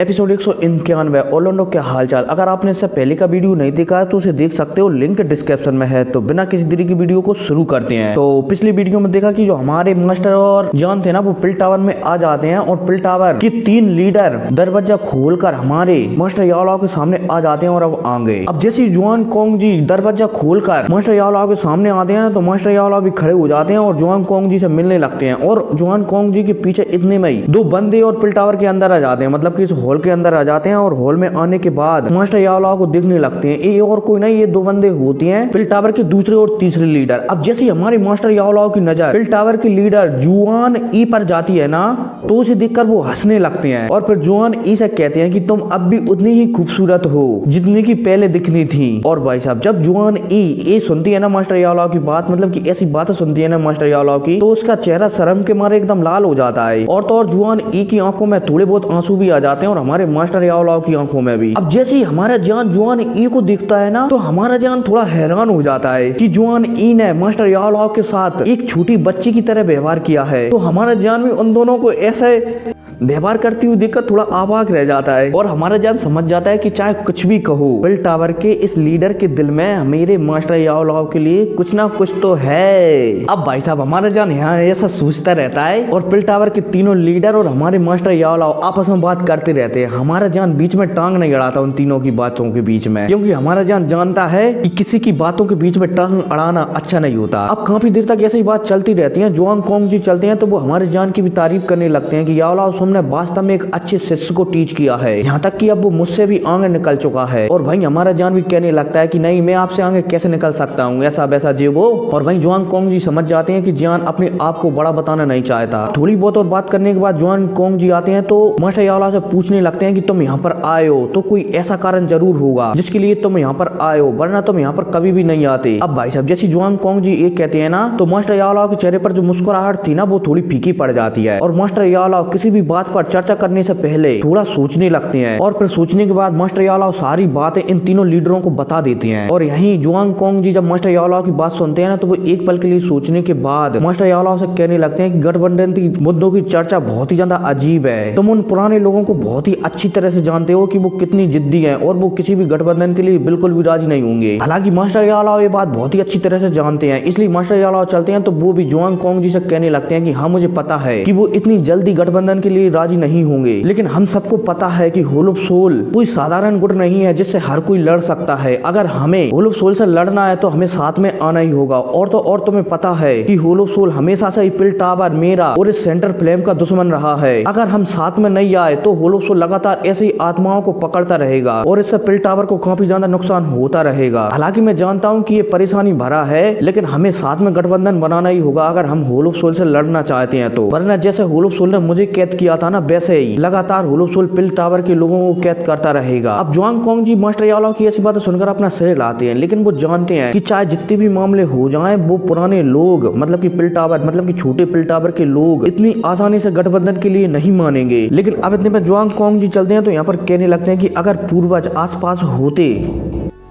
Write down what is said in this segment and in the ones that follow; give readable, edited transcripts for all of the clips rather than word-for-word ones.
Episode 191 ओलोंडो क्या हालचाल। अगर आपने इससे पहले का वीडियो नहीं देखा है तो उसे देख सकते हो, लिंक डिस्क्रिप्शन में है। तो बिना किसी देरी की वीडियो को शुरू करते हैं। तो पिछली वीडियो में देखा कि जो हमारे मास्टर और जॉन थे ना, वो पिल टावर में आ जाते हैं और पिल टावर के 3 लीडर दरवाजा खोलकर हमारे मास्टर याओलाओ के सामने आ जाते हैं और अब आ गए। अब जैसे जुआन कोंग जी दरवाजा खोलकर मास्टर याओलाओ के सामने आते हैं तो मास्टर याओलाओ भी खड़े हो जाते हैं और जुआन कोंग जी से मिलने लगते हैं। और जुआन कोंग जी के पीछे इतने में ही 2 बंदे और पिल टावर के अंदर आ जाते हैं, मतलब कि हॉल के अंदर आ जाते हैं। और हॉल में आने के बाद मास्टर याओलाओ को दिखने लगते हैं। ये और कोई नहीं, ये 2 बंदे होते हैं पिल टावर के दूसरे और तीसरे लीडर। अब जैसे हमारे मास्टर याओलाओ की नजर पिल टावर के लीडर जुआन ई पर जाती है ना, तो उसे देखकर वो हंसने लगते हैं और फिर जुआन ई से कहते हैं कि तुम अब भी उतनी ही खूबसूरत हो जितनी की पहले दिखनी थी। और भाई साहब, जब जुआन ई ये सुनती है ना मास्टर याओलाओ की बात, मतलब कि ऐसी बातें सुनती है ना मास्टर याओलाओ की, तो उसका चेहरा शर्म के मारे एकदम लाल हो जाता है। और तो और जुआन ई की आंखों में थोड़े बहुत आंसू भी आ जाते हैं और हमारे मास्टर याओलाओ की आंखों में भी। अब जैसे ही हमारा जान जुआन ई को दिखता है ना, तो हमारा जान थोड़ा हैरान हो जाता है कि जुआन ई ने मास्टर याओलाओ के साथ एक छोटी बच्ची की तरह व्यवहार किया है। तो हमारा जान भी उन दोनों को ऐसे व्यवहार करती हुई देखकर थोड़ा अवाक रह जाता है। और हमारा जान समझ जाता है कि चाहे कुछ भी कहो, पिल टावर के इस लीडर के दिल में मेरे मास्टर याओलाओ के लिए कुछ ना कुछ तो है। अब भाई साहब, हमारा जान यहाँ ऐसा सोचता रहता है और पिल टावर के तीनों लीडर और हमारे मास्टर याओलाओ आपस में बात करते रहते हैं। हमारा जान बीच में टांग नहीं अड़ाता उन तीनों की बातों के बीच में, क्योंकि हमारा जान जानता है कि किसी की बातों के बीच में टांग अड़ाना अच्छा नहीं होता। अब काफी देर तक ऐसी ही बात चलती रहती है। जुआन कोंग जी चलते हैं तो वो हमारे जान की भी तारीफ करने लगते हैं कि याओलाओ ने वास्तव में एक अच्छे शिष्य को टीच किया है, यहाँ तक कि अब वो मुझसे भी आगे निकल चुका है। और भाई हमारा जान भी कहने लगता है कि नहीं, मैं आपसे आगे कैसे निकल सकता हूँ, ऐसा वैसा जे वो। और भाई जुआन कोंग जी समझ जाते हैं कि जान अपने आप को बड़ा बताना नहीं चाहता। थोड़ी बहुत और बात करने के बाद जुआन कोंग जी आते हैं तो मास्टर याओलाओ से पूछने लगते हैं कि तुम यहाँ पर आए हो तो कोई ऐसा कारण जरूर होगा जिसके लिए तुम यहाँ पर आए हो, वरना तुम यहाँ पर कभी भी नहीं आते। अब भाई साहब, जैसे जुआन कोंग जी एक कहते हैं ना, तो मास्टर याओलाओ के चेहरे पर जो मुस्कुराहट थी ना, वो थोड़ी फीकी पड़ जाती है। और मास्टर याओलाओ किसी भी बात पर चर्चा करने से पहले थोड़ा सोचने लगते हैं और फिर सोचने के बाद मास्टर याओलाओ सारी बातें इन तीनों लीडरों को बता देते हैं। और यहीं जुआन कोंग जी जब मास्टर याओलाओ की बात सुनते हैं ना, तो वो एक पल के लिए सोचने के बाद मास्टर याओलाओ से कहने लगते हैं कि गठबंधन की मुद्दों की चर्चा बहुत ही ज्यादा अजीब है। तुम उन पुराने लोगों को बहुत ही अच्छी तरह से जानते हो कि वो कितनी जिद्दी हैं और वो किसी भी गठबंधन के लिए बिल्कुल भी राजी नहीं होंगे। हालांकि मास्टर याओलाओ ये बात बहुत ही अच्छी तरह से जानते हैं, इसलिए मास्टर याओलाओ चलते हैं तो वो भी जुआन कोंग जी से कहने लगते हैं कि हाँ, मुझे पता है कि वो इतनी जल्दी गठबंधन के लिए राजी नहीं होंगे, लेकिन हम सबको पता है कि होल ऑफ सोल कोई साधारण गुट नहीं है जिससे हर कोई लड़ सकता है। अगर हमें होल ऑफ सोल से लड़ना है तो हमें साथ में आना ही होगा। और तो और तुम्हें पता है कि होल ऑफ सोल हमेशा से ही पिल टावर, मेरा और इस सेंटर फ्लेम का दुश्मन रहा है। अगर हम साथ में नहीं आए तो होल ऑफ सोल लगातार ऐसे ही आत्माओं को पकड़ता रहेगा और इससे पिल टावर को काफी ज्यादा नुकसान होता रहेगा। हालांकि मैं जानता हूँ कि ये परेशानी भरा है, लेकिन हमें साथ में गठबंधन बनाना ही होगा अगर हम होल ऑफ सोल से लड़ना चाहते हैं तो। वरना जैसे होल ऑफ सोल ने मुझे कैद किया था ना, वैसे ही लगातार होल ऑफ सोल पिल टावर के लोगों को कैद करता रहेगा। अब जुआन कोंग जी मास्टर याओलाओ की ऐसी बातें सुनकर अपना सिर लाते हैं, लेकिन वो जानते हैं कि चाहे जितने भी मामले हो जाएं, वो पुराने लोग मतलब कि पिल टावर, मतलब कि छोटे पिल टावर के लोग इतनी आसानी से गठबंधन के लिए नहीं मानेंगे। लेकिन अब इतने में जुआन कोंग जी चलते हैं तो यहाँ पर कहने लगते हैं कि अगर पूर्वज आसपास होते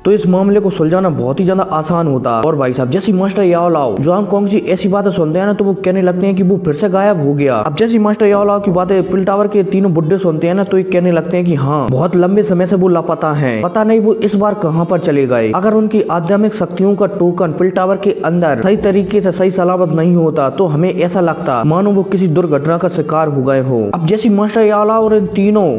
तो इस मामले को सुलझाना बहुत ही ज्यादा आसान होता। और भाई साहब, जैसे मास्टर याओलाओ जुआन कोंग जी ऐसी बातें सुनते हैं ना, तो वो कहने लगते हैं कि वो फिर से गायब हो गया। अब जैसे मास्टर याओलाओ की बातें पिल टावर के तीनों बुड्ढे सुनते हैं ना, तो ये कहने लगते हैं कि हाँ, बहुत लंबे समय से वो लापता हैं, पता नहीं वो इस बार कहाँ पर चले गए। अगर उनकी आध्यात्मिक शक्तियों का टोकन पिल टावर के अंदर सही तरीके से सही सलामत नहीं होता तो हमें ऐसा लगता मानो वो किसी दुर्घटना का शिकार हो गए हो। अब जैसे मास्टर याओलाओ और इन तीनों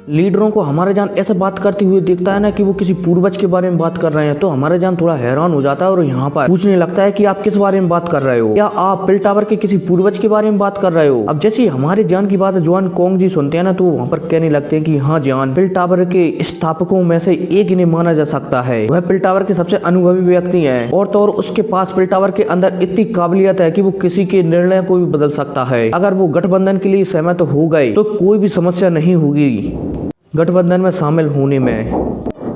लीडरों को हमारे जान ऐसे बात करते हुए देखता है ना कि वो किसी पूर्वज के बारे में बात कर रहे हैं, तो हमारा जान थोड़ा हैरान हो जाता है और यहाँ पर पूछने लगता है कि आप किस बारे में बात कर रहे हो, क्या आप पिल टावर के किसी पूर्वज के बारे में बात कर रहे हो। अब जैसे हमारे जान की बात जुआन कोंग जी सुनते हैं ना, तो वहाँ पर कहने लगते हैं कि हाँ जान, पिल टावर के स्थापकों में से एक इन्हें माना जा सकता है। वह पिल टावर के सबसे अनुभवी व्यक्ति है और तो और उसके पास पिल टावर के अंदर इतनी काबिलियत है कि वो किसी के निर्णय को भी बदल सकता है। अगर वो गठबंधन के लिए सहमत हो गए तो कोई भी समस्या नहीं होगी गठबंधन में शामिल होने में।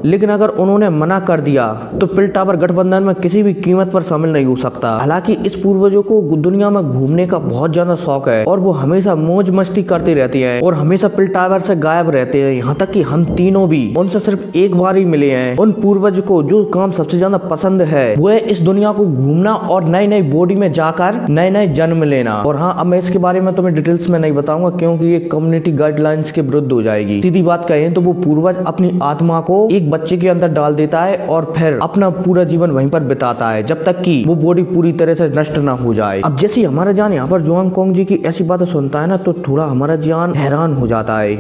लेकिन अगर उन्होंने मना कर दिया तो पिल टावर गठबंधन में किसी भी कीमत पर शामिल नहीं हो सकता। हालांकि इस पूर्वजों को दुनिया में घूमने का बहुत ज्यादा शौक है और वो हमेशा मौज मस्ती करते रहती है और हमेशा पिल टावर से गायब रहते हैं। यहाँ तक कि हम तीनों भी उनसे सिर्फ एक बार ही मिले हैं। उन पूर्वज को जो काम सबसे ज्यादा पसंद है वो है इस दुनिया को घूमना और नई नई बॉडी में जाकर नए नए जन्म लेना। और हाँ, अब मैं इसके बारे में तुम्हें डिटेल्स में नहीं बताऊंगा क्योंकि ये कम्युनिटी गाइडलाइंस के विरुद्ध हो जाएगी। सीधी बात कहें तो वो पूर्वज अपनी आत्मा को एक बच्चे के अंदर डाल देता है और फिर अपना पूरा जीवन वहीं पर बिताता है जब तक कि वो बॉडी पूरी तरह से नष्ट ना हो जाए। अब जैसे हमारा जान यहाँ पर जुआंग कोंग जी की ऐसी बातें सुनता है ना तो थोड़ा हमारा जान हैरान हो जाता है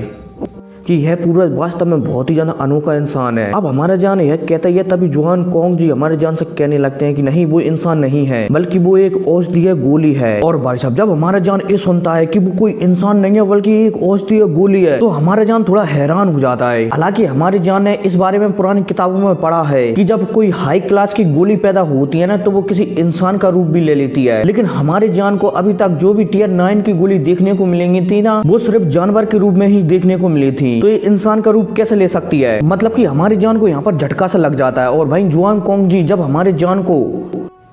कि यह पूर्वज वास्तव में बहुत ही ज्यादा अनोखा इंसान है। अब हमारा जान यह कहता है तभी जुआन कोंग जी हमारे जान से कहने लगते हैं कि नहीं, वो इंसान नहीं है बल्कि वो एक औषधीय गोली है। और भाई साहब, जब हमारा जान ये सुनता है कि वो कोई इंसान नहीं है बल्कि एक औषधीय गोली है तो हमारा जान थोड़ा हैरान हो जाता है। हालांकि हमारे जान ने इस बारे में पुरानी किताबों में पढ़ा है कि जब कोई हाई क्लास की गोली पैदा होती है ना तो वो किसी इंसान का रूप भी ले लेती है। लेकिन हमारे जान को अभी तक जो भी टियर 9 की गोली देखने को मिलेंगी थी ना वो सिर्फ जानवर के रूप में ही देखने को मिली थी। तो ये इंसान का रूप कैसे ले सकती है? मतलब कि हमारी जान को यहाँ पर झटका सा लग जाता है। और भाई जुआंग कोंग जी जब हमारे जान को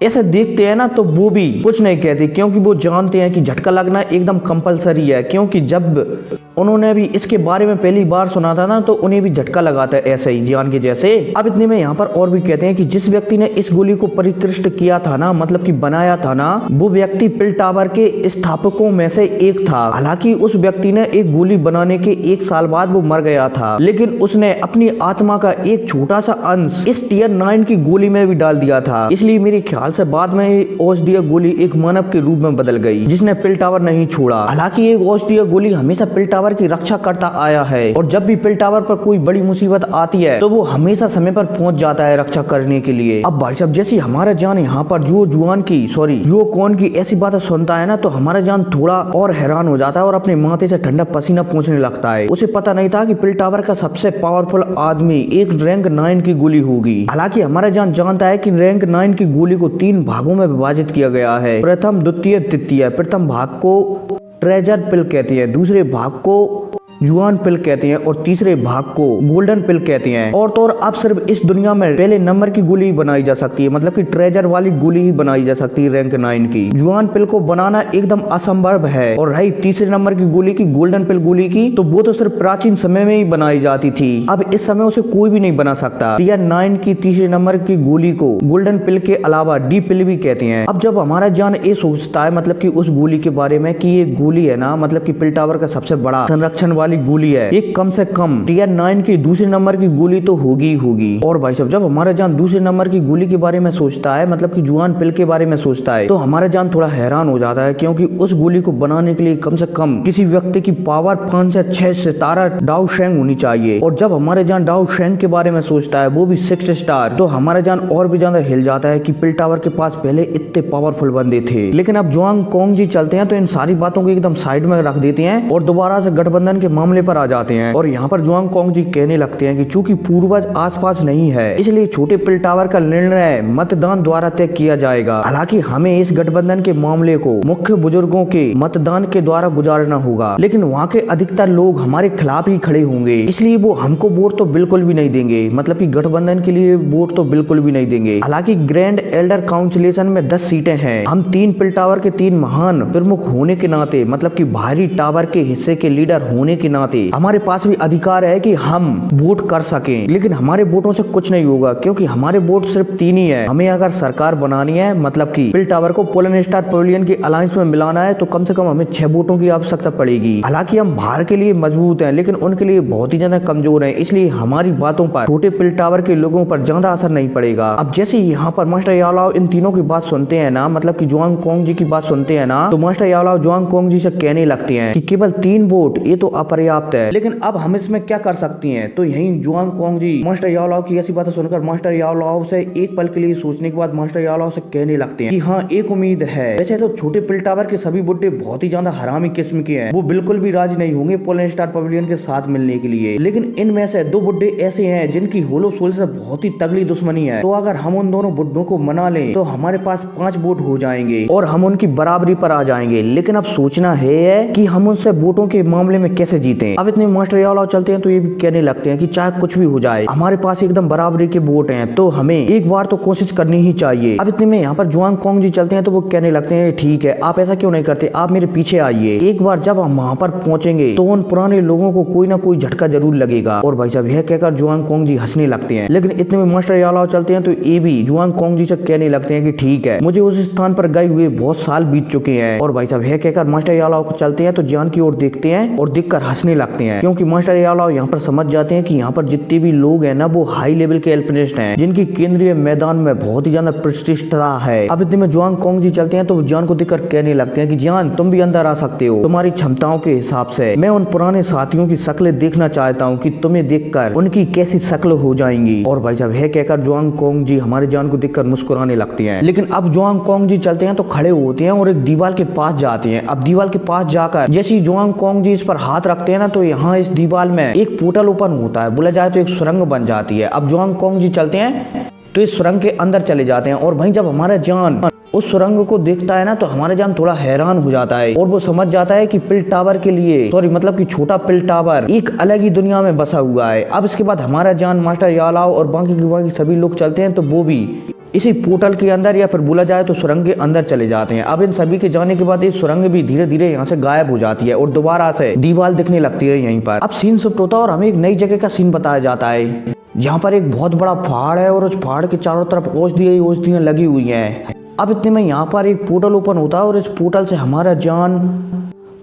ऐसे देखते हैं ना तो वो भी कुछ नहीं कहते क्योंकि वो जानते हैं कि झटका लगना एकदम कंपलसरी है। क्योंकि जब उन्होंने भी इसके बारे में पहली बार सुना था ना तो उन्हें भी झटका लगाता है ऐसे ही जान के जैसे। अब इतने में यहाँ पर और भी कहते हैं कि जिस व्यक्ति ने इस गोली को परिष्कृत किया था ना, मतलब कि बनाया था ना, वो व्यक्ति पिल टावर के स्थापकों में से एक था। हालांकि उस व्यक्ति ने एक गोली बनाने के 1 साल बाद वो मर गया था, लेकिन उसने अपनी आत्मा का एक छोटा सा अंश इस टियर 9 की गोली में भी डाल दिया था। इसलिए मेरे ख्याल से बाद में औषधीय गोली एक मानव के रूप में बदल गई जिसने पिल टावर नहीं छोड़ा। हालांकि एक औषधीय गोली हमेशा पिल टावर की रक्षा करता आया है और जब भी पिल टावर पर कोई बड़ी मुसीबत आती है तो वो हमेशा समय पर पहुंच जाता है रक्षा करने के लिए। अब भाई साहब, जैसे हमारा जान यहाँ पर जुओ कौन की ऐसी बातें सुनता है ना तो हमारा जान थोड़ा और हैरान हो जाता है और अपने माथे से ठंडा पसीना पहुंचने लगता है। उसे पता नहीं था कि पिल टावर का सबसे पावरफुल आदमी एक रैंक 9 की गोली होगी। हालांकि हमारा जान जानता है कि रैंक 9 की गोली को 3 भागों में विभाजित किया गया है। प्रथम, द्वितीय, तृतीय। प्रथम भाग को ट्रेजर पिल कहती है, दूसरे भाग को जुआन पिल कहते हैं और तीसरे भाग को गोल्डन पिल कहते हैं। और तो और अब सिर्फ इस दुनिया में पहले नंबर की गोली बनाई जा सकती है, मतलब कि ट्रेजर वाली गोली ही बनाई जा सकती है रैंक 9 की। जुआन पिल को बनाना एकदम असंभव है। और रही तीसरे नंबर की गोली की, गोल्डन पिल गोली की, तो वो तो सिर्फ प्राचीन समय में ही बनाई जाती थी। अब इस समय उसे कोई भी नहीं बना सकता। टियर 9 की तीसरे नंबर की गोली को गोल्डन पिल के अलावा डी पिल भी कहते हैं। अब जब हमारा जान ये सोचता है मतलब कि उस गोली के बारे में कि ये गोली है ना, मतलब कि पिल टावर का सबसे बड़ा संरक्षण वाली गोली है, एक कम से कम टियर 9 की दूसरे नंबर की गोली तो होगी। और भाई साहब, जब हमारा जान दूसरे नंबर की गोली के बारे में सोचता है, मतलब कि जुआन पिल के बारे में सोचता है, तो हमारा जान थोड़ा हैरान हो जाता है क्योंकि उस गोली को बनाने के लिए कम से कम किसी व्यक्ति की पावर 5 से 6 सितारा डाउ शेंग होनी चाहिए। और जब हमारे जान डाउ शेंग के बारे में सोचता है, वो भी 6 स्टार, तो हमारा जान और भी ज्यादा हिल जाता है कि पिल टावर के पास पहले इतने पावरफुल बंदे थे। लेकिन अब जुआंग कोंग जी चलते हैं तो इन सारी बातों को एकदम साइड में रख देते हैं और दोबारा से गठबंधन के मामले पर आ जाते हैं। और यहाँ पर जुआंग कोंग जी कहने लगते हैं कि चूंकि पूर्वज आसपास नहीं है इसलिए छोटे पिल टावर का निर्णय मतदान द्वारा तय किया जाएगा। हालांकि हमें इस गठबंधन के मामले को मुख्य बुजुर्गों के मतदान के द्वारा गुजारना होगा, लेकिन वहाँ के अधिकतर लोग हमारे खिलाफ ही खड़े होंगे, इसलिए वो हमको वोट तो बिल्कुल भी नहीं देंगे, मतलब कि गठबंधन के लिए वोट तो बिल्कुल भी नहीं देंगे। हालांकि ग्रैंड एल्डर काउंसिलेशन में 10 सीटें हैं। हम 3 पिल टावर के 3 महान प्रमुख होने के नाते, मतलब कि बाहरी टावर के हिस्से के लीडर होने के नाते हमारे पास भी अधिकार है कि हम वोट कर सकें। लेकिन हमारे वोटों से कुछ नहीं होगा क्योंकि हमारे वोट सिर्फ 3 ही है। हमें अगर सरकार बनानी है, मतलब कि पिल टावर को पोलन स्टार पवेलियन की अलायंस में मिलाना है, तो कम से कम हमें 6 वोटों की आवश्यकता पड़ेगी। हालांकि हम बाहर के लिए मजबूत हैं लेकिन उनके लिए बहुत ही ज्यादा कमजोर हैं, इसलिए हमारी बातों पर छोटे पिल टावर के लोगों पर ज्यादा असर नहीं पड़ेगा। अब जैसे यहाँ पर मास्टर याओलाओ इन तीनों की बात सुनते हैं ना, मतलब कि जुआंग कोंग जी की बात सुनते हैं ना, तो मास्टर याओलाओ जुआंग कोंग जी से कहने लगते हैं कि केवल 3 वोट ये तो अपर्याप्त है, लेकिन अब हम इसमें क्या कर सकती हैं। तो यही जुआंग कोंग जी मास्टर याओलाओ की ऐसी बातें सुनकर मास्टर याओलाओ से एक पल के लिए सोचने के बाद मास्टर याओलाओ से कहने लगते हैं कि हाँ, एक उम्मीद है। वैसे तो छोटे पिल टावर के सभी बुड्ढे बहुत ही ज्यादा हरामी किस्म के हैं, वो बिल्कुल भी राजी नहीं होंगे पोलन स्टार पवेलियन के साथ मिलने के लिए, लेकिन इनमें से 2 बुड्ढे ऐसे हैं जिनकी होलो सोल से बहुत ही तगड़ी दुश्मनी है। तो अगर हम उन दोनों बुड्ढों को मना लें तो हमारे पास 5 वोट हो जाएंगे और हम उनकी बराबरी पर आ जाएंगे। लेकिन अब सोचना है कि हम उनसे वोटों के मामले में कैसे जीते। अब इतने मास्टर यालाओ चलते हैं तो ये भी कहने लगते हैं कि चाहे कुछ भी हो जाए हमारे पास एकदम बराबरी के वोट हैं, तो हमें एक बार तो कोशिश करनी ही चाहिए। अब इतने में यहाँ पर जुआंग कोंग जी चलते हैं तो वो कहने लगते हैं ठीक है, आप ऐसा क्यों नहीं करते, आप मेरे पीछे आइए। एक बार जब हम वहाँ पर पहुंचेंगे तो उन पुराने लोगों को कोई ना कोई झटका जरूर लगेगा। और भाई साहब यह कहकर जुआंग कोंग जी हंसने लगते हैं। लेकिन इतने में मास्टर यालाओ चलते हैं तो ये भी जुआंग कोंग जी से कहने लगते हैं कि ठीक है, मुझे उस स्थान पर गए हुए बहुत साल बीत चुके हैं। और भाई साहब यह कहकर मास्टर यालाओ को चलते हैं तो जियान की ओर देखते हैं और देखकर हंसने लगते हैं, क्योंकि मास्टर यालाओ यहाँ पर समझ जाते हैं कि यहाँ पर जितने भी लोग हैं ना वो हाई लेवल के एल्पिनिस्ट हैं, जिनकी केंद्रीय मैदान में बहुत ही ज्यादा प्रतिष्ठा है। अब इतने में जुआंग कोंग जी चलते हैं तो जियान को देखकर कहने लगते हैं कि जियान तुम भी अंदर आ सकते हो, तुम्हारी क्षमताओं के हिसाब से मैं उन पुराने साथियों की शक्लें देखना चाहता हूँ कि तुम्हें देखकर उनकी कैसी शक्ल हो जाएंगी। और भाई साहब यह कहकर जुआंग कोंग जी हमारे जान को देखकर मुस्कुराने लगते हैं। लेकिन अब जुआंग कोंग जी चलते हैं तो खड़े होते हैं और एक दीवार के पास जाते हैं। अब दीवार के पास जाकर जैसे जुआंग कोंग जी इस पर हाथ रखते हैं ना तो यहाँ इस दीवार में एक पोर्टल ओपन होता है, बोला जाए तो एक सुरंग बन जाती है। अब जुआंग कोंग जी चलते हैं तो इस सुरंग के अंदर चले जाते हैं। और वहीं जब हमारा जान उस सुरंग को देखता है ना तो हमारा जान थोड़ा हैरान हो जाता है और वो समझ जाता है कि पिल टावर के लिए मतलब कि छोटा पिल टावर एक अलग ही दुनिया में बसा हुआ है। अब इसके बाद हमारा जान मास्टर यालाओ और बाकी सभी लोग चलते हैं तो वो भी इसी पोर्टल के अंदर या फिर बोला जाए तो सुरंग के अंदर चले जाते हैं। अब इन सभी के जाने के बाद ये सुरंग भी धीरे धीरे यहाँ से गायब हो जाती है और दोबारा से दीवार दिखने लगती है यहीं पर। अब सीन शिफ्ट होता है और हमें एक नई जगह का सीन बताया जाता है, जहाँ पर एक बहुत बड़ा पहाड़ है और उस पहाड़ के चारों तरफ औषधियां लगी हुई हैं। अब इतने में यहाँ पर एक पोर्टल ओपन होता है और इस पोर्टल से हमारा जान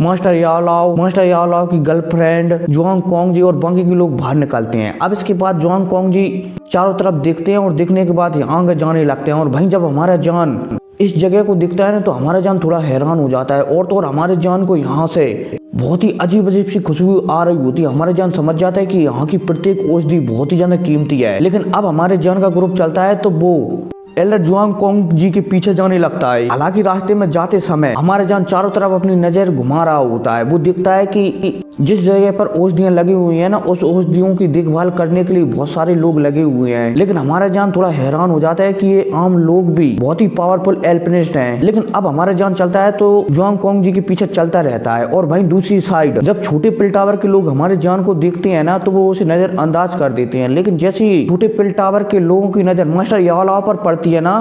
मास्टर यालाओ की गर्लफ्रेंड जुआंग कोंग जी और बाकी के लोग बाहर निकलते हैं। अब इसके बाद जुआंग कोंग जी चारों तरफ देखते हैं और देखने के बाद यहाँ जाने लगते हैं। और वहीं जब हमारा जान इस जगह को दिखता है ना तो हमारा जान थोड़ा हैरान हो जाता है और तो और हमारे जान को यहाँ से बहुत ही अजीब सी खुशबू आ रही होती है। हमारे जान समझ जाता है कि यहाँ की प्रत्येक औषधि बहुत ही ज्यादा कीमती है। लेकिन अब हमारे जान का ग्रुप चलता है तो वो एल्डर जुआंग कोंग जी के पीछे जाने लगता है। हालांकि रास्ते में जाते समय हमारे जान चारों तरफ अपनी नजर घुमा रहा होता है। वो दिखता है कि जिस जगह पर औषधियां लगी हुई हैं ना उस औषधियों की देखभाल करने के लिए बहुत सारे लोग लगे हुए हैं। लेकिन हमारा जान थोड़ा हैरान हो जाता है कि ये आम लोग भी बहुत ही पावरफुल एल्पिनिस्ट हैं। लेकिन अब हमारा जान चलता है तो जुआंग कोंग जी के पीछे चलता रहता है। और वहीं दूसरी साइड जब छोटे पिल टावर के लोग हमारे जान को देखते हैं ना तो वो उसे नजर अंदाज कर देते हैं। लेकिन जैसे ही छोटे पिल टावर के लोगों की नजर मास्टर यालाओ पर पड़ती है ना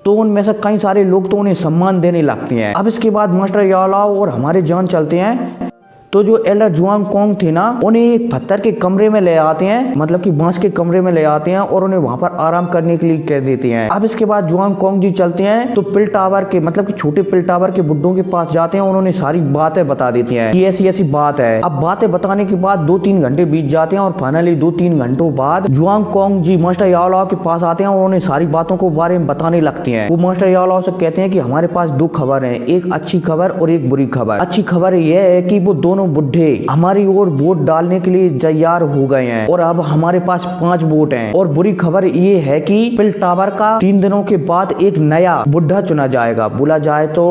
तो उनमें से कई सारे लोग तो उन्हें सम्मान देने लगते हैं। अब इसके बाद मास्टर यालाओ और हमारे जान चलते हैं तो जो एल्डर जुआंग कोंग थे ना उन्हें एक पत्थर के कमरे में ले आते हैं, मतलब कि बांस के कमरे में ले आते हैं और उन्हें वहां पर आराम करने के लिए कह देते हैं। अब इसके बाद जुआंग कोंग जी चलते हैं तो पिल टावर के मतलब कि छोटे पिल टावर के बुड्ढों के पास जाते हैं और उन्हें सारी बातें बता देती हैं कि ऐसी बात है। अब बातें बताने के बाद 2-3 घंटे बीत जाते हैं और फाइनली 2-3 घंटों बाद जुआंग कोंग जी मास्टर यालाओ के पास आते हैं और उन्हें सारी बातों को बारे में बताने लगते हैं। वो मास्टर यालाओ से कहते हैं कि हमारे पास 2 खबर है, एक अच्छी खबर और एक बुरी खबर। अच्छी खबर यह है कि वो दोनों बुढ़े हमारी ओर वोट डालने के लिए तैयार हो गए हैं और अब हमारे पास 5 वोट हैं। और बुरी खबर ये है कि पिल टावर का 3 दिनों के बाद एक नया बुढ़ा चुना जाएगा। बोला जाए तो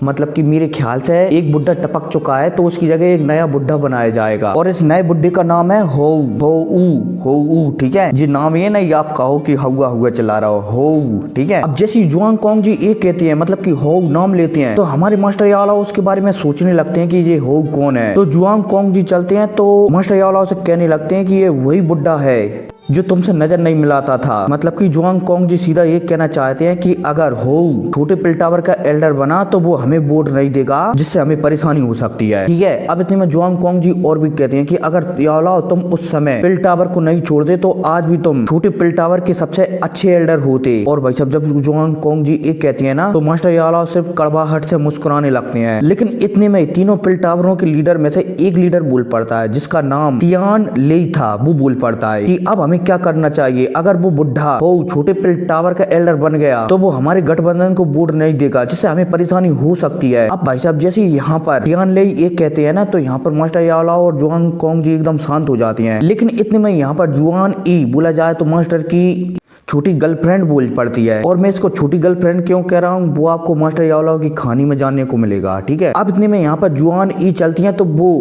मतलब कि मेरे ख्याल से एक बुढ़ा टपक चुका है तो उसकी जगह एक नया बुढ़ा बनाया जाएगा और इस नए बुढ़े का नाम है होऊ। ठीक है जी, नाम ये नहीं आप कहो कि हुआ चला रहा हो, होऊ। ठीक है। अब जैसे जुआंग कोंग जी एक कहते हैं मतलब कि होऊ नाम लेते हैं तो हमारे मास्टर यालाओ उसके बारे में सोचने लगते हैं कि ये होऊ कौन है। तो जुआंग कोंग जी चलते हैं तो मास्टर यालाओ से कहने लगते हैं कि ये वही बुढ़ा है जो तुमसे नजर नहीं मिलाता था। मतलब कि जुआंग कोंग जी सीधा ये कहना चाहते हैं कि अगर होऊ छोटे पिल टावर का एल्डर बना तो वो हमें वोट नहीं देगा, जिससे हमें परेशानी हो सकती है। ठीक है। अब इतने में जुआंग कोंग जी और भी कहते हैं कि अगर यालाओ तुम उस समय पिल टावर को नहीं छोड़ते तो आज भी तुम छोटे पिल टावर के सबसे अच्छे एल्डर होते। और भाई साहब जब जुआंग कोंग जी एक कहती है ना तो मास्टर यालाओ सिर्फ कड़वाहट से मुस्कुराने लगते हैं। लेकिन इतने में तीनों पिल टावरों के लीडर में से एक लीडर बोल पड़ता है जिसका नाम तियान लेई था। वो बोल पड़ता है कि अब हमें क्या करना चाहिए, अगर वो बुढ़ा हो छोटे पिल टावर का एल्डर बन गया तो वो हमारे गठबंधन को वोट नहीं देगा, जिससे हमें परेशानी हो सकती है। अब भाई साहब जैसे यहाँ पर तियान लेई एक कहते हैं ना तो यहाँ पर मास्टर यालाओ और जुआंग कोंग जी एकदम शांत हो जाती हैं। लेकिन इतने में यहाँ पर जुआन ई बोला जाए तो मास्टर की छोटी गर्लफ्रेंड बोल पड़ती है। और मैं इसको छोटी गर्लफ्रेंड क्यों कह रहा हूँ वो आपको मास्टर यालाओ की कहानी में जानने को मिलेगा। ठीक है। अब इतने में यहाँ पर जुआन ई चलती है तो वो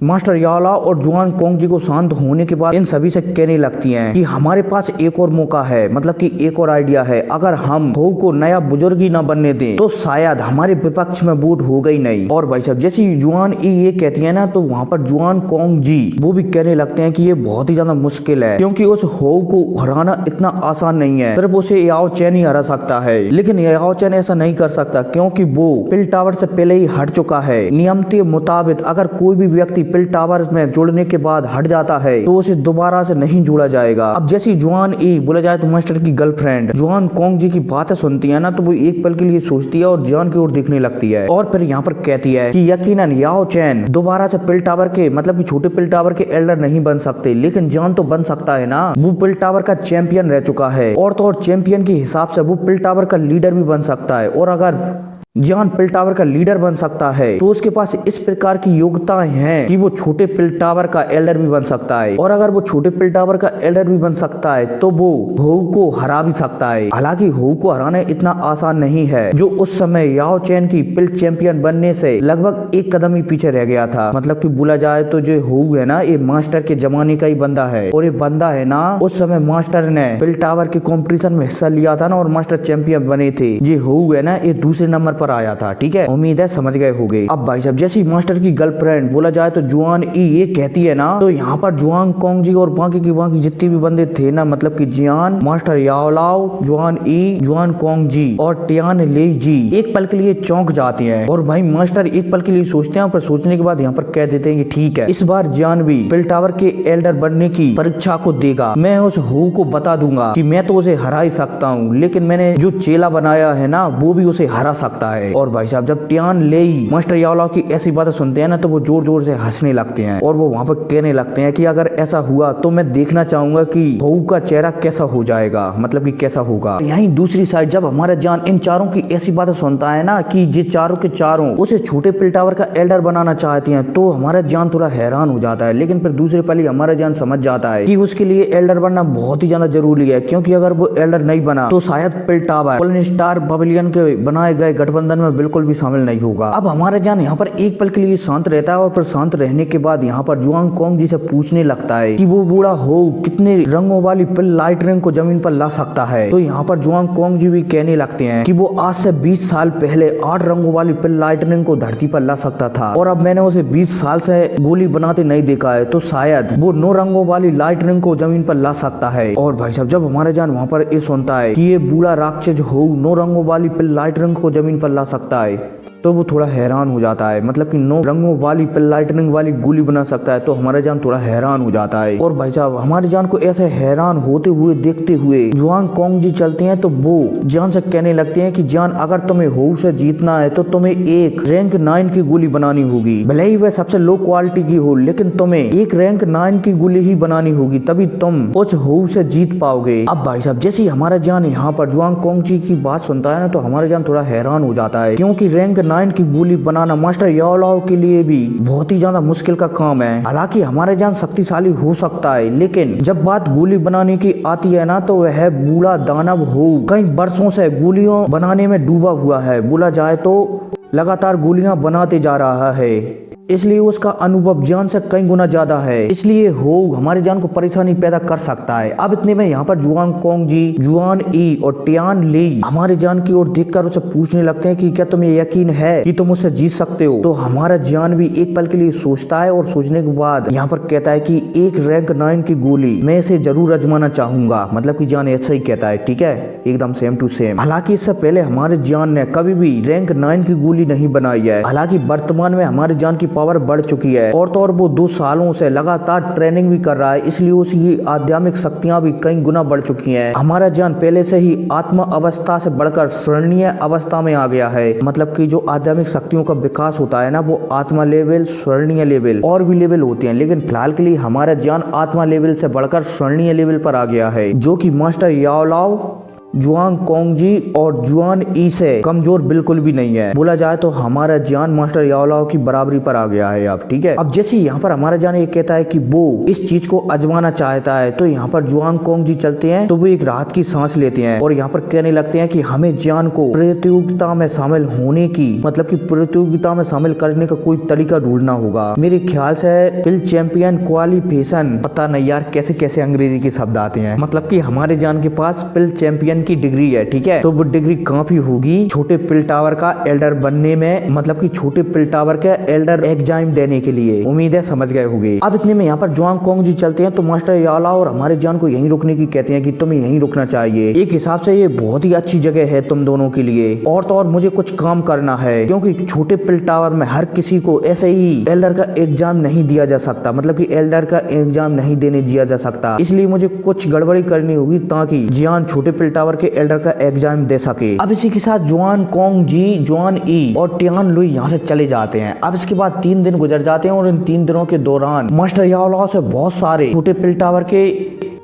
मास्टर याला और जुआन कोंग जी को शांत होने के बाद इन सभी से कहने लगती हैं कि हमारे पास एक और मौका है, मतलब कि एक और आइडिया है। अगर हम होऊ को नया बुजुर्ग ही न बनने दें तो शायद हमारे विपक्ष में वोट होगा ही नहीं। और भाई साहब जैसे जुआन ई ये कहती है ना, तो वहाँ पर जुआन कोंग जी वो भी कहने लगते हैं कि ये बहुत ही ज्यादा मुश्किल है, क्योंकि उस होऊ को हराना इतना आसान नहीं है। सिर्फ उसे याओ चैन ही हरा सकता है, लेकिन याओ चैन ऐसा नहीं कर सकता क्योंकि वो पिल टावर से पहले ही हट चुका है। नियम के मुताबिक अगर कोई भी व्यक्ति पिल टावर में जुड़ने के बाद हट जाता है तो उसे दोबारा से नहीं जोड़ा जाएगा। अब जैसी जुआन ई बोला जाए तो मास्टर की गर्लफ्रेंड जुआन कोंग जी की बातें सुनती है ना, तो वो एक पल के लिए सोचती है और जान की ओर देखने लगती है और फिर यहाँ पर कहती है कि यकीनन याओ चैन दोबारा से पिल टावर के, मतलब कि छोटे पिल टावर के एल्डर नहीं बन सकते, लेकिन जान तो बन सकता है ना। वो पिल टावर का चैंपियन रह चुका है और तो और चैंपियन के हिसाब से वो पिल टावर का लीडर भी बन सकता है। और अगर जान पिल टावर का लीडर बन सकता है तो उसके पास इस प्रकार की योग्यताएं हैं कि वो छोटे पिल टावर का एल्डर भी बन सकता है। और अगर वो छोटे पिल टावर का एल्डर भी बन सकता है तो वो होऊ को हरा भी सकता है। हालांकि होऊ को हराना इतना आसान नहीं है, जो उस समय याओ चैन की पिल चैंपियन बनने से लगभग एक कदम ही पीछे रह गया था। मतलब कि बोला जाए तो जो होऊ है ना, ये मास्टर के जमाने का ही बंदा है। और ये बंदा है ना, उस समय मास्टर ने पिल टावर के कॉम्पिटिशन में हिस्सा लिया था ना और मास्टर चैंपियन बने थे। ये होऊ है ना, ये दूसरे नंबर आया था। ठीक है, उम्मीद है समझ गए होंगे। अब भाई साहब जैसी मास्टर की गर्लफ्रेंड बोला जाए तो जुआन ई ये कहती है ना, तो यहाँ पर जुआन कोंग जी और बाकी जितने भी बंदे थे ना, मतलब कि जियान, मास्टर याओलाओ, जुआन ई, जुआन कोंग जी और टियान ले जी एक पल के लिए चौंक जाते हैं। और भाई मास्टर एक पल के लिए सोचते हैं, पर सोचने के बाद यहाँ पर कह देते हैं कि ठीक है, इस बार जियान भी पिल टावर के एल्डर बनने की परीक्षा को देगा। मैं उस होऊ को बता दूंगा कि मैं तो उसे हरा ही सकता हूँ, लेकिन मैंने जो चेला बनाया है ना, वो भी उसे हरा सकता है। और भाई साहब जब टियान लेई मास्टर याओलाओ की ऐसी बातें सुनते हैं ना, तो वो जोर जोर से हंसने लगते हैं और वो वहाँ पर कहने लगते हैं कि अगर ऐसा हुआ तो मैं देखना चाहूंगा कि होऊ का चेहरा कैसा हो जाएगा, मतलब कि कैसा होगा। यहीं दूसरी साइड जब हमारा जान इन चारों की ऐसी बातें सुनता है ना कि ये चारों के चारों उसे छोटे पिल टावर का एल्डर बनाना चाहती हैं, तो हमारा जान थोड़ा हैरान हो जाता है। लेकिन फिर दूसरे पल ही हमारा जान समझ जाता है कि उसके लिए एल्डर बनना बहुत ही ज्यादा जरूरी है, क्योंकि अगर वो एल्डर नहीं बना तो शायद पिल टावर गोल्डन स्टार पवेलियन के बनाए गए गठबंधन में बिल्कुल भी शामिल नहीं होगा। अब हमारा जान यहाँ पर एक पल के लिए शांत रहता है और फिर शांत रहने के बाद यहाँ पर जुआन कोंग जी से पूछने लगता है कि वो बूढ़ा होऊ कितने रंगों वाली पिल लाइट रिंग को जमीन पर ला सकता है। तो यहाँ पर जुआन कोंग जी भी कहने लगते हैं कि वो आज से 20 साल पहले 8 रंगों वाली पिल लाइट रिंग को धरती पर ला सकता था, और अब मैंने उसे 20 साल से गोली बनाते नहीं देखा है, तो शायद वो 9 रंगों वाली लाइट रिंग को जमीन पर ला सकता है। और भाई साहब जब हमारा जान वहाँ पर ये सुनता है कि ये बूढ़ा राक्षस होऊ 9 रंगों वाली पिल लाइट रिंग को जमीन पर ला सकता है, तो वो थोड़ा हैरान हो जाता है। मतलब कि 9 रंगों वाली पिल लाइटनिंग वाली गोली बना सकता है, तो हमारा जान थोड़ा हैरान हो जाता है। और भाई साहब हमारे जान को ऐसे हैरान होते हुए देखते हुए जुआन कोंग जी चलते हैं, तो वो जान से कहने लगते हैं कि जान अगर तुम्हें होऊ से जीतना है तो तुम्हें एक रैंक 9 की गोली बनानी होगी, भले ही वह सबसे लो क्वालिटी की हो, लेकिन तुम्हें एक रैंक 9 की गोली ही बनानी होगी, तभी तुम उस होऊ से जीत पाओगे। अब भाई साहब जैसे ही हमारा जान यहाँ पर जुआन कोंग जी की बात सुनता है ना, तो हमारा जान थोड़ा हैरान हो जाता है, क्योंकि रैंक 9 की गोली बनाना मास्टर याओलाओ के लिए भी बहुत ही ज्यादा मुश्किल का काम है। हालांकि हमारे जान शक्तिशाली हो सकता है, लेकिन जब बात गोली बनाने की आती है ना, तो वह बूढ़ा दानव होऊ कई वर्षों से गोलियों बनाने में डूबा हुआ है। बोला जाए तो लगातार गोलियां बनाते जा रहा है, इसलिए उसका अनुभव जान से कई गुना ज्यादा है, इसलिए होऊ हमारे जान को परेशानी पैदा कर सकता है। अब इतने में यहाँ पर जुआन कोंग जी, जुआन ई और टियान ली हमारे जान की ओर देखकर उसे पूछने लगते हैं कि क्या तुम्हें यकीन है कि तुम उससे जीत सकते हो। तो हमारा जान भी एक पल के लिए सोचता है और सोचने के बाद यहाँ पर कहता है कि एक रैंक 9 की गोली मैं इसे जरूर आजमाना चाहूंगा। मतलब कि जान ऐसा ही कहता है, ठीक है, एकदम सेम टू सेम। हालांकि इससे पहले हमारे जान ने कभी भी रैंक 9 की गोली नहीं बनाई है। हालांकि वर्तमान में हमारे जान की पावर बढ़ चुकी है, और तो और वो 2 सालों से लगातार ट्रेनिंग भी कर रहा है, इसलिए उसकी आध्यात्मिक शक्तियां भी कई गुना बढ़ चुकी हैं। हमारा जान पहले से ही आत्मा अवस्था से बढ़कर स्वर्णीय अवस्था में आ गया है। मतलब कि जो आध्यात्मिक शक्तियों का विकास होता है ना, वो आत्मा लेवल, स्वर्णीय लेवल और भी लेवल होते हैं, लेकिन फिलहाल के लिए हमारा जान आत्मा लेवल से बढ़कर स्वर्णीय लेवल पर आ गया है, जो कि मास्टर याओलाओ जुआन कोंग जी और जुआन ई से कमजोर बिल्कुल भी नहीं है। बोला जाए तो हमारा जान मास्टर याओलाओ की बराबरी पर आ गया है अब, ठीक है। अब जैसे यहाँ पर हमारा जान ये कहता है कि वो इस चीज को आजमाना चाहता है, तो यहाँ पर जुआन कोंग जी चलते हैं तो वो एक राहत की सांस लेते हैं और यहाँ पर कहने लगते हैं कि हमें जान को प्रतियोगिता में शामिल होने की, मतलब कि प्रतियोगिता में शामिल करने का कोई तरीका ढूंढना होगा। मेरे ख्याल से पिल चैंपियन क्वालिफिकेशन, पता नहीं यार कैसे कैसे अंग्रेजी के शब्द आते हैं। मतलब कि हमारे जान के पास पिल चैंपियन की डिग्री है, ठीक है, तो वो डिग्री काफी होगी छोटे पिल टावर का एल्डर बनने में, मतलब कि छोटे पिल टावर के एल्डर एग्जाम देने के लिए। उम्मीद है समझ गए होंगे। अब इतने में यहाँ पर जुआन कोंग जी चलते हैं तो मास्टर याओलाओ और हमारे जान को यहीं रुकने की कहते हैं कि तुम्हें यहीं रुकना चाहिए। एक हिसाब से ये बहुत ही अच्छी जगह है तुम दोनों के लिए, और तो और मुझे कुछ काम करना है, क्योंकि छोटे पिल टावर में हर किसी को ऐसे ही एल्डर का एग्जाम नहीं दिया जा सकता, मतलब कि एल्डर का एग्जाम नहीं देने दिया जा सकता। इसलिए मुझे कुछ गड़बड़ी करनी होगी ताकि जियान छोटे पिल टावर के एल्डर का एग्जाम दे सके। अब इसी के साथ जुआन कोंग जी, जुआन ई और टियान लुई यहाँ से चले जाते हैं। अब इसके बाद 3 दिन गुजर जाते हैं और इन 3 दिनों के दौरान मास्टर याओलाओ से बहुत सारे छोटे पिल टावर के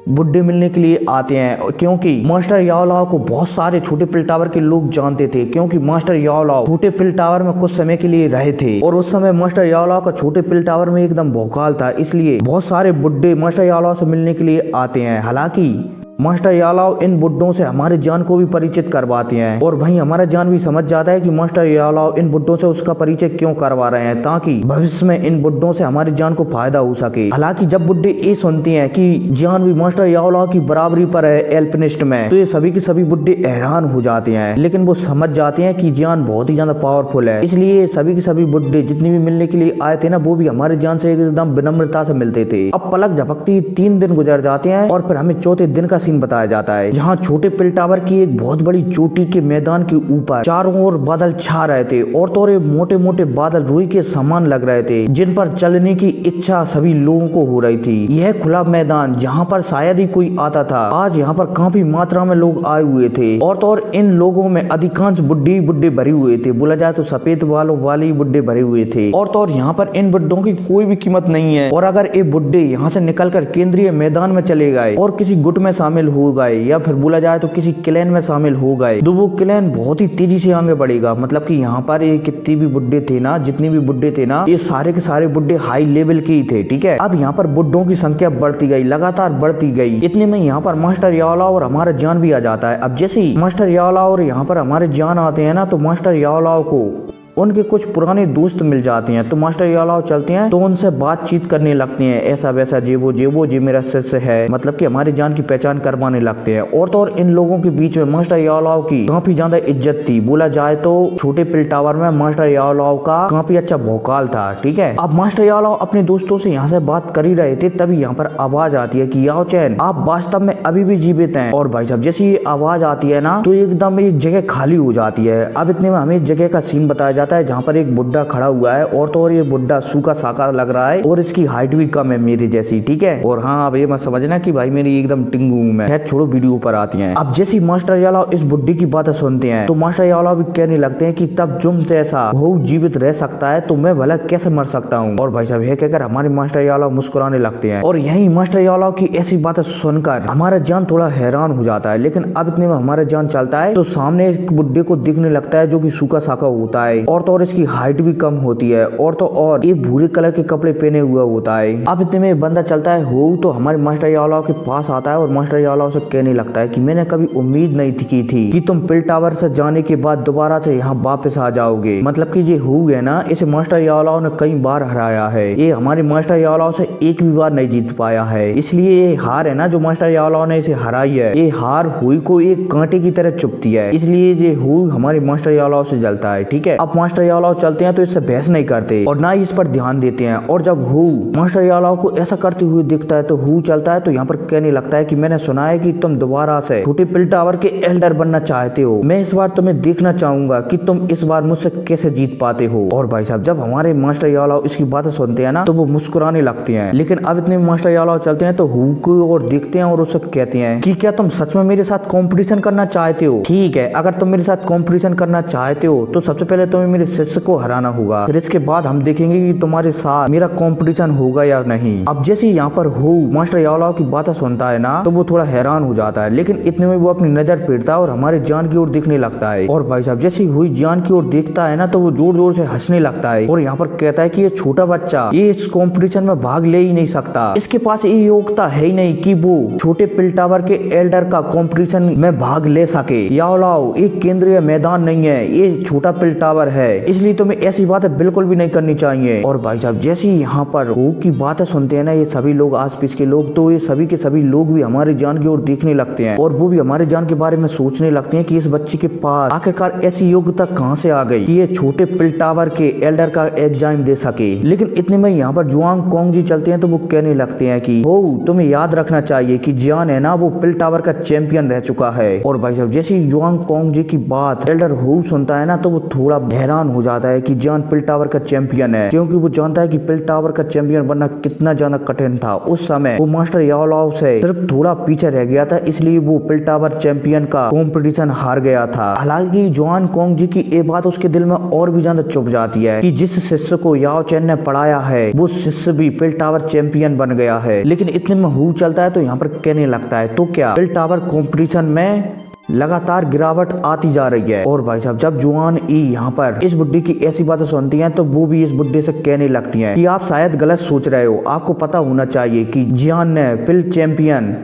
बुड्ढे मिलने के लिए आते हैं, क्योंकि मास्टर याओलाओ को बहुत सारे छोटे पिल टावर के लोग जानते थे, क्योंकि मास्टर याओलाओ छोटे पिल टावर में कुछ समय के लिए रहे थे और उस समय मास्टर याओलाओ का छोटे पिल टावर में एकदम भौकाल था। इसलिए बहुत सारे बुड्ढे मास्टर याओलाओ से मिलने के लिए आते हैं। हालांकि मास्टर याओलाओ इन बुड्ढों से हमारे जान को भी परिचित करवाते हैं और वहीं हमारा जान भी समझ जाता है कि मास्टर याओलाओ इन बुड्ढों से उसका परिचय क्यों करवा रहे हैं, ताकि भविष्य में इन बुड्ढों से हमारे जान को फायदा हो सके। हालांकि जब बुड्ढे ये सुनते हैं कि जान भी मास्टर याओलाओ की बराबरी पर है एल्पिनिस्ट में, तो ये सभी के सभी बुड्ढे हैरान हो जाते हैं, लेकिन वो समझ जाते हैं कि जान बहुत ही ज्यादा पावरफुल है। इसलिए सभी के सभी बुड्ढे जितने भी मिलने के लिए आए थे ना, वो भी हमारे जान से एकदम विनम्रता से मिलते थे। अब पलक झपकती 3 दिन गुजर जाते हैं और फिर हमें चौथे दिन का सीन बताया जाता है, जहां छोटे पिल टावर की एक बहुत बड़ी चोटी के मैदान के ऊपर चारों ओर बादल छा रहे थे और तो मोटे मोटे बादल रुई के समान लग रहे थे, जिन पर चलने की इच्छा सभी लोगों को हो रही थी। यह खुला मैदान जहां पर शायद ही कोई आता था, आज यहाँ पर काफी मात्रा में लोग आए हुए थे और तो और इन लोगों में अधिकांश बुड्ढे भरे हुए थे। बोला जाए तो सफेद बालों वाले बुड्ढे भरे हुए थे और तो और यहाँ पर इन बुड्ढों की कोई भी कीमत नहीं है। और अगर ये बुड्ढे यहाँ से निकलकर केंद्रीय मैदान में चले गए और किसी गुट में शामिल हो गए या फिर बोला जाए तो किसी क्लैन में शामिल हो गए, तो वो क्लैन बहुत ही तेजी से आगे बढ़ेगा। मतलब कि यहाँ पर ये कितने भी बुड्ढे थे ना, जितने भी बुड्ढे थे ना, ये सारे के सारे बुड्ढे हाई लेवल के ही थे, ठीक है। अब यहाँ पर बुड्ढों की संख्या बढ़ती गई, लगातार बढ़ती गई। इतने में यहाँ पर मास्टर याओलाओ और हमारा जान भी आ जाता है। अब जैसे ही मास्टर याओलाओ और यहाँ पर हमारे जान आते हैं ना, तो मास्टर याओलाओ को उनके कुछ पुराने दोस्त मिल जाते हैं, तो मास्टर याओलाओ चलते हैं तो उनसे बातचीत करने लगते हैं, ऐसा वैसा जेबो जे मेरा शिष्य है, मतलब कि हमारी जान की पहचान करवाने लगते हैं। और तो और इन लोगों के बीच में मास्टर याओलाओ की काफी ज्यादा इज्जत थी। बोला जाए तो छोटे पिल टावर में मास्टर याओलाओ का काफी अच्छा भौकाल था, ठीक है। अब मास्टर याओलाओ अपने दोस्तों से यहाँ से बात कर ही रहे थे, तभी यहाँ पर आवाज आती है कि याओ चैन, आप वास्तव में अभी भी जीवित हैं। और भाई साहब जैसे ये आवाज आती है ना, तो एकदम एक जगह खाली हो जाती है। अब इतने में हमें जगह का सीन बताया जाता है जहाँ पर एक बुड्ढा खड़ा हुआ है और तो और ये बुड्ढा सूखा साका लग रहा है और इसकी हाइट भी कम है मेरी जैसी, ठीक है। और हाँ, अब ये मत समझना कि भाई मेरी एकदम टिंगू हूं मैं। छोड़ो, वीडियो पर आती हैं। अब जैसे मास्टर याओलाओ इस बुड्ढे की बातें सुनते हैं तो मास्टर याओलाओ भी कहने लगते हैं कि तब तुम जैसा वो जीवित रह सकता है तो मैं भला कैसे मर सकता हूँ। और भाई साहब यह कहकर हमारे मास्टर याओलाओ मुस्कुराने लगते हैं और यही मास्टर याओलाओ की ऐसी बातें सुनकर हमारा जान थोड़ा हैरान हो जाता है। लेकिन अब इतने में हमारा जान चलता है तो सामने एक बुड्ढे को दिखने लगता है जो कि सूखा साका होता है और तो और इसकी हाइट भी कम होती है और तो और ये भूरे कलर के कपड़े पहने हुआ होता है। अब इतने में बंदा चलता है हो तो हमारे मास्टर याओलाओ के पास आता है और मास्टर याओलाओ से कहने लगता है कि मैंने कभी उम्मीद नहीं की थी कि तुम पिल टावर से जाने के बाद दोबारा से यहाँ वापस आ जाओगे। मतलब कि ये हो है ना, इसे मास्टर याओलाओ ने कई बार हराया है। ये हमारे मास्टर याओलाओ से एक भी बार नहीं जीत पाया है। इसलिए ये हार है ना जो मास्टर याओलाओ ने इसे हराई है, ये हार हुई को एक कांटे की तरह चुभती है। इसलिए ये हुई हमारे मास्टर याओलाओ से जलता है, ठीक है। अब मास्टर याओलाओ चलते हैं तो इससे बहस नहीं करते और ना ही इस पर ध्यान देते हैं। और जब हु मास्टर याओलाओ को ऐसा करते हुए दिखता है तो हु चलता है तो यहाँ पर कहने लगता है कि मैंने सुना है कि तुम दोबारा से छोटे पिल टावर के एल्डर बनना चाहते हो। मैं इस बार तुम्हें देखना चाहूंगा कि तुम इस बार मुझसे कैसे जीत पाते हो। और भाई साहब जब हमारे मास्टर याओलाओ इसकी बातें सुनते हैं ना तो वो मुस्कुराने लगते हैं। लेकिन अब इतने मास्टर याओलाओ चलते हैं तो हु को और देखते हैं और उससे कहते हैं कि क्या तुम सच में मेरे साथ कंपटीशन करना चाहते हो? ठीक है, अगर तुम मेरे साथ कंपटीशन करना चाहते हो तो सबसे पहले तुम्हें मेरे शिष्य को हराना होगा, फिर इसके बाद हम देखेंगे कि तुम्हारे साथ मेरा कंपटीशन होगा या नहीं। अब जैसे यहाँ पर हो मास्टर याओलाओ की बातें सुनता है ना तो वो थोड़ा हैरान हो जाता है, लेकिन इतने में वो अपनी नजर फेरता है और हमारे जान की ओर देखने लगता है। और भाई साहब जैसे हुई जान की ओर देखता है ना तो वो जोर जोर से हंसने लगता है और यहाँ पर कहता है कि ये छोटा बच्चा ये इस कंपटीशन में भाग ले ही नहीं सकता, इसके पास ये योग्यता है ही नहीं कि वो छोटे पिल टावर के एल्डर का कंपटीशन में भाग ले सके। याओलाओ एक केंद्रीय मैदान नहीं है, ये छोटा पिल टावर है, इसलिए तुम्हें ऐसी बातें बिल्कुल भी नहीं करनी चाहिए। और भाई साहब जैसे ही यहाँ पर हो की बातें सुनते हैं ना ये सभी लोग आस पास के लोग, तो ये सभी के सभी लोग भी हमारे जान की ओर देखने लगते हैं और वो भी हमारे जान के बारे में सोचने लगते हैं कि इस बच्चे के पास आखिरकार ऐसी योग्यता कहाँ से आ गई कि ये छोटे पिल टावर के एल्डर का एग्जाम दे सके। लेकिन इतने में यहाँ पर जुआंग कोंग जी चलते हैं तो वो कहने लगते हैं कि हो तुम्हें याद रखना चाहिए कि जियान है ना वो पिल टावर का चैंपियन रह चुका है। और भाई साहब जैसे ही जुआंग कोंग जी की बात एल्डर हो सुनता है ना तो वो थोड़ा हैरान हो जाता है कि जियान पिल टावर का चैंपियन है, क्योंकि वो जानता है कि पिल टावर का चैंपियन बनना कितना ज्यादा कठिन था। उस समय वो मास्टर याओलाओ से सिर्फ थोड़ा पीछे रह गया था, इसलिए वो पिल टावर चैंपियन का कंपटीशन हार गया था। हालांकि जुआन कोंग जी की ये बात उसके दिल में और भी ज्यादा चुभ जाती है कि जिस शिष्य को याओ चैन ने पढ़ाया है वो शिष्य भी पिल टावर चैंपियन बन गया है। लेकिन इतने में हु चलता है तो यहाँ पर कहने लगता है तो क्या पिल टावर कंपटीशन में लगातार गिरावट आती जा रही है। और भाई साहब जब जुआन ई यहाँ पर इस बुड्ढे की ऐसी बातें सुनती हैं तो वो भी इस बुड्ढे से कहने लगती हैं कि आप शायद गलत सोच रहे हो, आपको पता होना चाहिए कि जियान ने पिल चैंपियन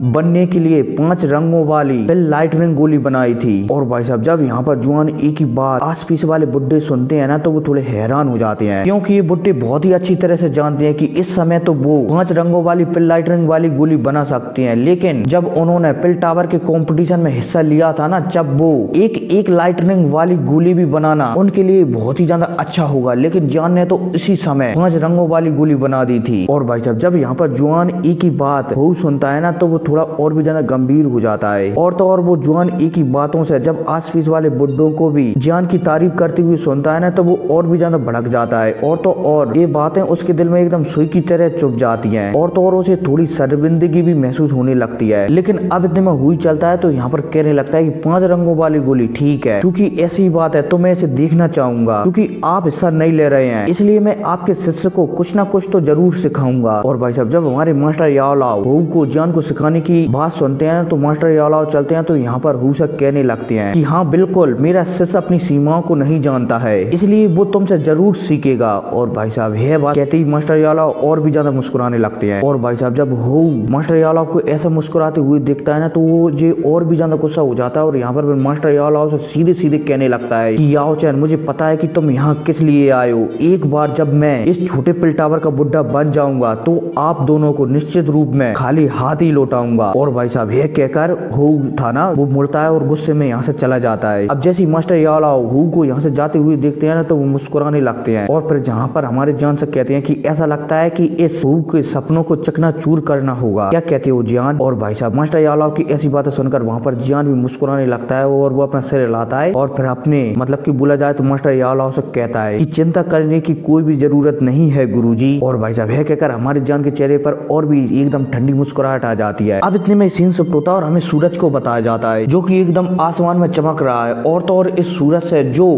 बनने के लिए 5 रंगों वाली पिल लाइटनिंग गोली बनाई थी। और भाई साहब जब यहाँ पर जुआन ई की बात आस पीस वाले बुड्ढे सुनते हैं ना तो वो थोड़े हैरान हो जाते हैं, क्योंकि ये बुड्ढे बहुत ही अच्छी तरह से जानते हैं कि इस समय तो वो 5 रंगों वाली पिल लाइटनिंग वाली गोली बना सकती हैं, लेकिन जब उन्होंने पिल टावर के कंपटीशन में हिस्सा लिया था ना जब वो एक लाइटनिंग वाली गोली भी बनाना उनके लिए बहुत ही ज्यादा अच्छा होगा, लेकिन जियान ने तो इसी समय 5 रंगों वाली गोली बना दी थी। और भाई साहब जब यहाँ पर जुआन ई की बात हो सुनता है ना तो वो थोड़ा और भी ज्यादा गंभीर हो जाता है। और तो और वो जुआन ई की बातों से जब आस पास वाले बुड्ढों को भी जियान की तारीफ करती हुई सुनता है ना तो वो और भी ज्यादा भड़क जाता है। और तो और ये बातें उसके दिल में एकदम सुई की तरह चुभ जाती हैं और तो और उसे थोड़ी शर्मिंदगी भी महसूस होने लगती है। लेकिन अब इतने में हुई चलता है तो यहाँ पर कहने लगता है कि 5 रंगों वाली गोली ठीक है, क्योंकि ऐसी बात है तो मैं इसे देखना चाहूंगा, क्योंकि आप हिस्सा नहीं ले रहे हैं इसलिए मैं आपके शिष्य को कुछ ना कुछ तो जरूर सिखाऊंगा। और भाई साहब जब हमारे मास्टर याओलाओ हु को जियान को सिखाने की बात सुनते हैं तो मास्टर याओलाओ चलते हैं तो यहाँ पर हु से कहने लगते हैं कि हाँ बिल्कुल मेरा शिष्य अपनी सीमाओं को नहीं जानता है, इसलिए वो तुमसे जरूर सीखेगा। और भाई साहब यह बात कहते ही मास्टर याओलाओ और भी ज्यादा मुस्कुराने लगते हैं। और भाई साहब जब हु मास्टर याओलाओ को ऐसा मुस्कुराते हुए देखता है ना तो वो ये और भी ज्यादा गुस्सा हो जाता है और यहाँ पर मास्टर याओलाओ से सीधे सीधे कहने लगता है कि याओ चैन मुझे पता है कि तुम यहाँ किस लिए आए हो, एक बार जब मैं इस छोटे पिल टावर का बुड्ढा बन जाऊंगा तो आप दोनों को निश्चित रूप में खाली हाथ ही लौटाऊंगा। और भाई साहब यह कहकर हु था ना वो मुड़ता है और गुस्से में यहाँ से चला जाता है। अब जैसे ही मास्टर याओलाओ हु को यहाँ से जाते हुए देखते हैं ना तो वो मुस्कुराने लगते हैं और फिर जहाँ पर हमारे जान से कहते हैं कि ऐसा लगता है कि इस हु के सपनों को चकनाचूर करना होगा, क्या कहते हो जियान। और भाई साहब मास्टर याओलाओ की ऐसी बातें सुनकर वहाँ पर जियान भी मुस्कुराने लगता है और वो अपना सिर हिलाता है और फिर अपने मतलब की बोला जाए तो मास्टर याओलाओ से कहता है कि चिंता करने की कोई भी जरूरत नहीं है गुरुजी। और भाई साहब यह कहकर हमारे जान के चेहरे पर और भी एकदम ठंडी मुस्कुराहट आ जाती है। अब इतने में सीन शिफ्ट होता है और हमें सूरज को बताया जाता है जो कि एकदम आसमान में चमक रहा है। और तो और इस सूरज से जो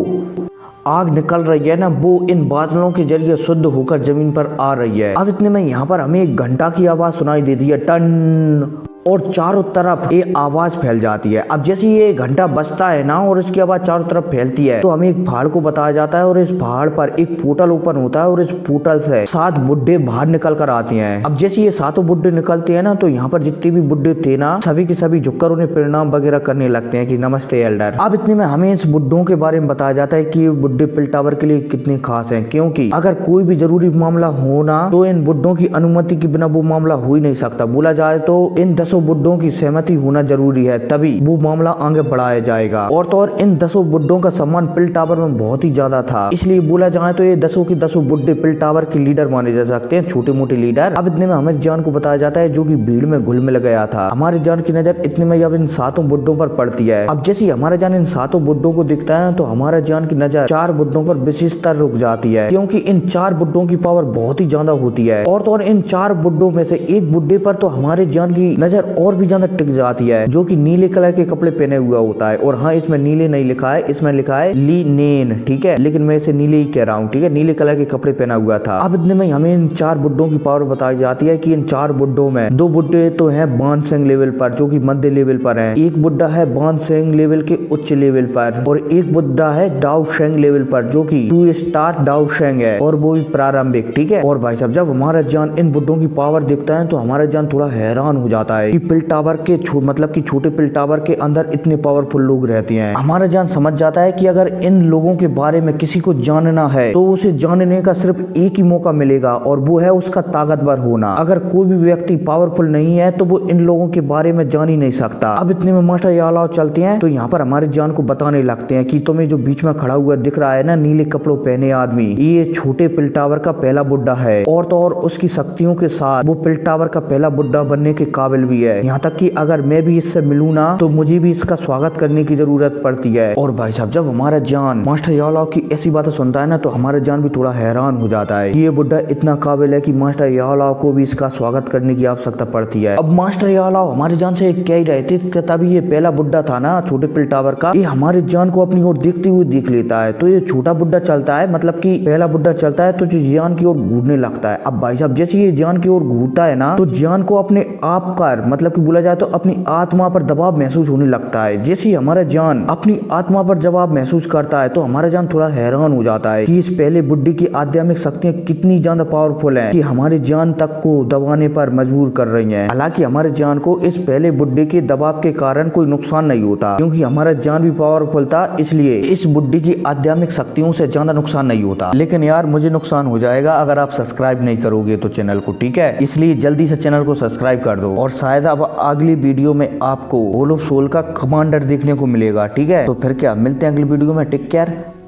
आग निकल रही है ना वो इन बादलों के जरिए शुद्ध होकर जमीन पर आ रही है। अब इतने में यहाँ पर हमें एक घंटा की आवाज सुनाई देती है टन, और चारों तरफ ये आवाज फैल जाती है। अब जैसे ये घंटा बजता है ना और इसकी आवाज चारों तरफ फैलती है तो हमें एक पहाड़ को बताया जाता है और इस पहाड़ पर एक पोर्टल ओपन होता है और इस पोर्टल से 7 बुड्ढे बाहर निकल कर आते हैं। अब जैसे ये 7 बुड्ढे निकलते हैं ना तो यहाँ पर जितने भी बुड्ढे थे ना सभी के सभी झुककर उन्हें प्रणाम वगैरह करने लगते हैं कि नमस्ते एल्डर। अब इतने में हमें इस बुड्ढों के बारे में बताया जाता है कि बुड्ढे पिल टावर के लिए कितने खास है, क्योंकि अगर कोई भी जरूरी मामला होना तो इन बुड्ढों की अनुमति के बिना वो मामला हो ही नहीं सकता। बोला जाए तो इन 10 बुड्ढों की सहमति होना जरूरी है तभी वो मामला आगे बढ़ाया जाएगा। और तो और इन 10 बुड्ढों का सम्मान पिल टावर में बहुत ही ज्यादा था, इसलिए बोला जाए तो ये 10 की 10 बुड्ढे पिल टावर के लीडर माने जा सकते हैं, छोटे मोटे लीडर। अब इतने में हमारी जान को बताया जाता है जो कि भीड़ में घुल मिल गया था। हमारी जान की नजर इतने में अब इन 7 बुड्ढों पर पड़ती है। अब जैसे हमारा जान इन 7 बुड्ढों को दिखता है ना तो हमारा जान की नजर नजर 4 बुड्ढों पर विशेषतर रुक जाती है, क्योंकि इन 4 बुड्ढों की पावर बहुत ही ज्यादा होती है। और तो और इन 4 बुड्ढों में से एक बुड्ढे पर तो हमारे जान की नजर और भी ज्यादा टिक जाती है, जो कि नीले कलर के कपड़े पहने हुआ होता है। और हाँ, इसमें नीले नहीं लिखा है, इसमें लिखा है लीनेन, ठीक है, लेकिन मैं इसे नीले ही कह रहा हूँ, ठीक है, नीले कलर के कपड़े पहना हुआ था। अब इतने में हमें इन 4 बुड्ढों की पावर बताई जाती है कि इन 4 बुड्ढों में 2 बुड्ढे तो हैं बान सिंह लेवल पर, जो कि मध्य लेवल पर हैं, एक बुड्ढा है बान सिंह लेवल के उच्च लेवल पर, और एक बुड्ढा है डाउ शेंग लेवल पर, जो कि 2 स्टार डाउ शेंग है, और वो भी प्रारंभिक, ठीक है। और भाई साहब, जब हमारा जान इन बुड्ढों की पावर देखता है तो हमारा जान थोड़ा हैरान हो जाता है कि पिल टावर के मतलब कि छोटे पिल टावर के अंदर इतने पावरफुल लोग रहते हैं। हमारा जान समझ जाता है कि अगर इन लोगों के बारे में किसी को जानना है तो उसे जानने का सिर्फ एक ही मौका मिलेगा, और वो है उसका ताकतवर होना। अगर कोई भी व्यक्ति पावरफुल नहीं है तो वो इन लोगों के बारे में जान ही नहीं सकता। अब इतने में मास्टर यालाओ चलते हैं तो यहाँ पर हमारे जान को बताने लगते हैं कि तुम्हें जो बीच में खड़ा हुआ दिख रहा है ना, नीले कपड़ों पहने आदमी, ये छोटे पिल टावर का पहला बुड्ढा है, और तो और उसकी शक्तियों के साथ वो पिल टावर का पहला बुड्ढा बनने के काबिल भी है। यहाँ तक कि अगर मैं भी इससे मिलूं ना तो मुझे भी इसका स्वागत करने की जरूरत पड़ती है। और भाई साहब, जब हमारा जान मास्टर यालाओ की ऐसी बातें सुनता है ना तो हमारा जान भी थोड़ा हैरान हो जाता है कि ये बुड्ढा इतना काबिल है कि मास्टर यालाओ को भी इसका स्वागत करने की आवश्यकता पड़ती है। अब मास्टर यालाओ हमारे जान से कह ही रहे थे कि तभी ये पहला बुड्ढा था ना छोटे पिल टावर का, ये हमारे जान को अपनी ओर देखते हुए देख लेता है। तो ये छोटा बुड्ढा चलता है, मतलब कि पहला बुड्ढा चलता है तो जो जान की ओर घूरने लगता है। अब भाई साहब, जैसे ये जान की ओर घूरता है ना तो जान को अपने आप का मतलब कि बोला जाए तो अपनी आत्मा पर दबाव महसूस होने लगता है। जैसे ही हमारा जान अपनी आत्मा पर दबाव महसूस करता है तो हमारा जान थोड़ा हैरान हो जाता है कि इस पहले बुड्ढे की आध्यात्मिक शक्तियां कितनी ज्यादा पावरफुल हैं कि हमारे जान तक को दबाने पर मजबूर कर रही हैं। हालांकि हमारे जान को इस पहले बुड्ढे के दबाव के कारण कोई नुकसान नहीं होता, क्योंकि हमारा जान भी पावरफुल था, इसलिए इस बुड्ढे की आध्यात्मिक शक्तियों से ज्यादा नुकसान नहीं होता। लेकिन यार, मुझे नुकसान हो जाएगा अगर आप सब्सक्राइब नहीं करोगे तो चैनल को, ठीक है, इसलिए जल्दी से चैनल को सब्सक्राइब कर दो। और शायद अब अगली वीडियो में आपको होल ऑफ सोल का कमांडर देखने को मिलेगा, ठीक है। तो फिर क्या, मिलते हैं अगली वीडियो में, टेक केयर।